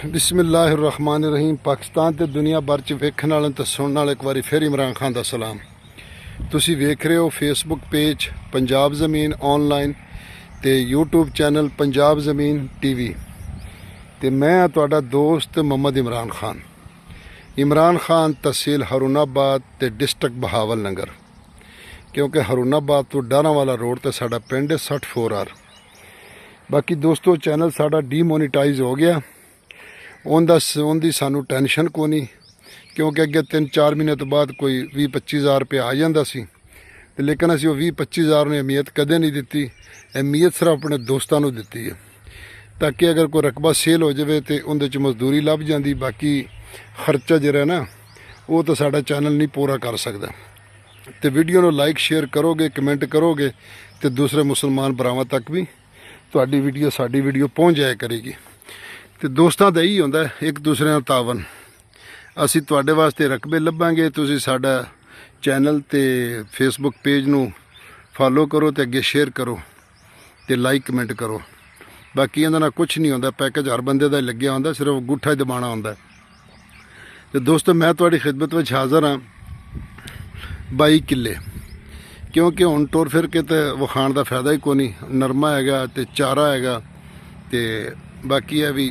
बिस्मिल्लाहिर्रहमानिर्रहीम। पाकिस्तान ते दुनिया भर च वेखण वाले ते सुनने वाले एक बारी फिर इमरान खान दा सलाम। तुसी वेख रहे हो फेसबुक पेज पंजाब ज़मीन ऑनलाइन ते यूट्यूब चैनल पंजाब ज़मीन टीवी ते मैं तुहाडा दोस्त मोहम्मद इमरान खान। इमरान खान तहसील हरुणाबाद ते डिस्ट्रिक्ट बहावल नगर, क्योंकि हरुणाबाद तो डारांवाला रोड ते साडा पिंड है 64R। बाकी दोस्तों चैनल साडा डीमोनीटाइज हो गया, उनकी सानू टेंशन को नहीं, क्योंकि अगे 3-4 महीने तो बाद कोई 20-25 हज़ार रुपया आ जाता सी, लेकिन असी 20-25 हज़ार ने अहमियत कदे नहीं दी। अहमियत सिर्फ अपने दोस्तों को दी है, ताकि अगर कोई रकबा सेल हो जाए तो उनके मजदूरी लभ जाती, बाकी खर्चा जरा ना वो तो साडा चैनल नहीं पूरा कर सकता। तो वीडियो को लाइक शेयर करोगे, कमेंट करोगे तो दूसरे मुसलमान भरावां तक भी तुहाडी वीडियो साडी वीडियो पहुँच जाया करेगी। तो दोस्तों का यही होंदा एक दूसरे नाल तावन। असी तुहाडे वास्ते रकबे लभांगे, तुसी साडा चैनल ते फेसबुक पेज नू फॉलो करो तो अगे शेयर करो तो लाइक कमेंट करो। बाकी इहदे नाल कुछ नहीं होंदा, पैकेज हर बंदे दा लग्या होंदा, सिर्फ अंगूठा ही दबाना होंदा। तो दोस्तों मैं तुहाडी खिदमत विच हाज़र हाँ 22 किले, क्योंकि हुण टुर फिर के तो विखाण का फायदा ही कोई नहीं। नरमा हैगा तो चारा हैगा, तो बाकी है भी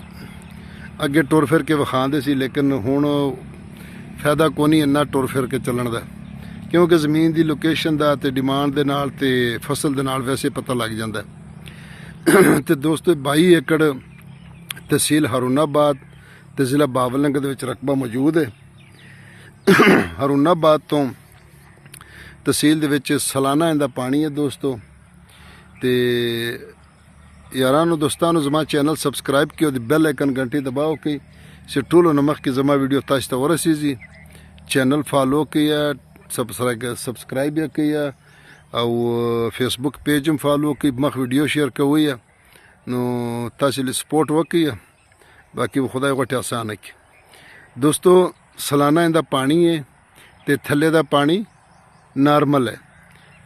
अगे टुर फिर के विखाते सी, लेकिन हुण फायदा कोई नहीं इन्ना टुर फिर के चलण दा, क्योंकि ज़मीन की लोकेशन का तो डिमांड दे नाल ते फसल दे नाल वैसे पता लग जाता है। तो दोस्तों 22 एकड़ तहसील हरुणाबाद ते ज़िला बहावल नगर दे विच रकबा मौजूद है। हरुणाबाद तो तहसील दे विच सालाना इहदा पानी है दोस्तों। तो यारानो दोस्तों जमा चैनल सब्सक्राइब किया, बेल आइकन घंटी दबाओ कि से टूलो नमक की जमा वीडियो ताश तो और जी चैनल फॉलो किया, सब्सक्राइब किया और फेसबुक पेज में फॉलो की मख वीडियो शेयर कर हुई है नो ताशिल सपोर्ट वो किया। बाकी वो खुदा को आसान है दोस्तों। सालाना इनका पानी है तो थले का पानी नॉर्मल है,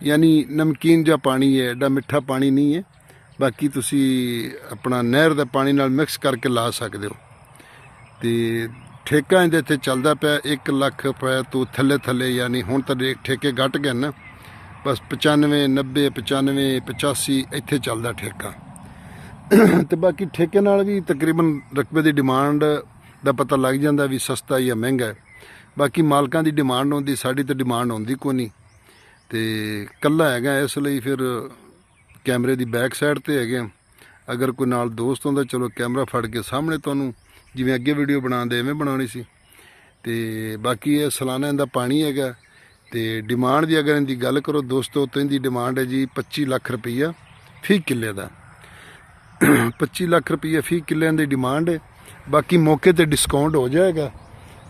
यानी नमकीन जा पानी है, एडा मिठा पानी नहीं है। बाकी तुसी अपना नहर के पानी नाल मिक्स करके ला सकते हो। तो ठेका इहदे ते चलदा पिया 1 लाख रुपए तो थले थले, यानी हुण तो ठेके घट गए ना, बस 95, 90, 95, 85 इत्थे चलदा ठेका। तो बाकी ठेके नाल भी तकरीबन रकबे की डिमांड का पता लग जाता भी सस्ता या महंगा है। बाकी मालकां की डिमांड होंदी, साडी तो डिमांड होंदी कोई नहीं। तो कल्ला हैगा इसलिए फिर कैमरे की बैक साइड ते है, अगर कोई नाल दोस्त होंदा चलो कैमरा फड़ के सामने तुहानूं जिवें अगे वीडियो बनाते इवें बनानी सी। तो बाकी ये सालाना इनका पानी है। तो डिमांड की अगर इनकी गल करो दोस्तों तो इनकी डिमांड है जी 25 लाख रुपया फी किले का। 25 लाख रुपया फी किले की डिमांड है। बाकी मौके पर डिस्काउंट हो जाएगा।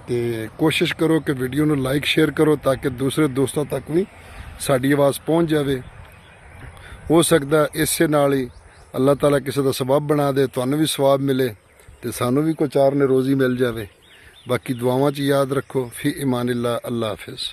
तो कोशिश करो कि वीडियो को लाइक शेयर करो ताकि दूसरे दोस्तों तक भी साड़ी आवाज़ पहुँच जाए। हो सकता इस नाल ही अल्लाह ताला किसी का सबब बना दे, तुहानूं भी सवाब मिले तो सानू भी कोई 4 ने रोज़ी मिल जाए। बाकी दुआवां च याद रखो। फी ईमानिल्लाह। अल्लाह हाफिज़।